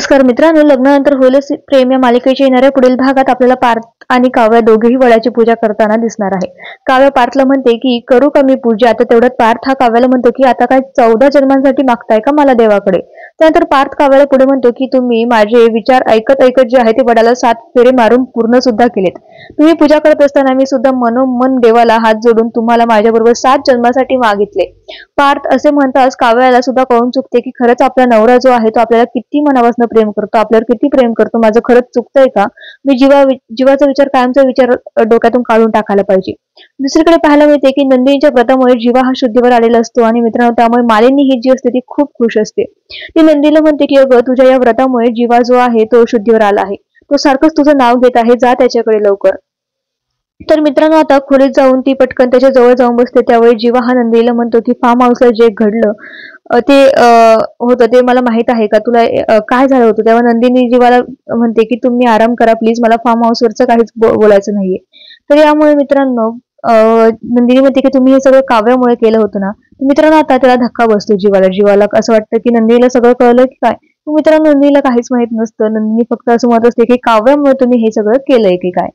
नमस्कार मित्रांनो, लग्नानंतर होईलच प्रेम या मालिकेच्या येणाऱ्या पुढील भागात आपल्याला पार्थ आणि काव्या दोघेही वडाची पूजा करताना दिसणार आहे. काव्या पार्थला म्हणते की करू का मी पूजा. आता तेवढ्यात पार्थ हा काव्याला म्हणतो की आता काय 14 जन्मांसाठी मागताय का मला देवाकडे. त्यानंतर पार्थ काव्याला पुढे म्हणतो की तुम्ही माझे विचार ऐकत ऐकत जे आहे ते वडाला 7 फेरे मारून पूर्ण सुद्धा केलेत. तुम्ही पूजा करत असताना मी सुद्धा मनोमन देवाला हात जोडून तुम्हाला माझ्याबरोबर 7 जन्मासाठी मागितले. पार्थ असे म्हणताच काव्याला सुद्धा कळून चुकते की खरंच आपला नवरा जो आहे तो आपल्याला किती मनापासून प्रेम करतो, आपल्यावर किती प्रेम करतो. माझं खरंच चुकतंय का. मी जीवाचा विचार कायमचा विचार डोक्यातून काढून टाकायला पाहिजे. दुसरीकडे पाहायला मिळते की नंदिनीच्या व्रतामुळे जीवा हा शुद्धीवर आलेला असतो आणि मित्रांनो त्यामुळे मालिनी ही जी असते ती खूप खुश असते. ती नंदीला म्हणते की अगं तुझ्या या व्रतामुळे जीवा जो आहे तो शुद्धीवर आला आहे. तो सारखंच तुझं नाव घेत आहे, जा त्याच्याकडे लवकर. तर मित्रांनो आता खोलीत जाऊन ती पटकन त्याच्या जवळ जाऊन बसते. त्यावेळी जीवा हा नंदिनीला म्हणतो की फार्म हाऊसला जे घडलं ते होतं ते मला माहित आहे का, तुला काय झालं होतं. तेव्हा नंदिनी जीवाला म्हणते की तुम्ही आराम करा प्लीज, मला फार्म हाऊसवरचं काहीच बोलायचं नाहीये. तर यामुळे मित्रांनो नंदिनी म्हणते की तुम्ही हे सगळं काव्यामुळे केलं होतं ना. मित्रांनो आता त्याला धक्का बसतो जीवाला असं वाटतं की नंदिनीला सगळं कळलं की काय. मित्रांनो नंदिनीला काहीच माहित नसतं. नंदिनी फक्त असं म्हणत असते की काव्यामुळे तुम्ही हे सगळं केलंय की काय.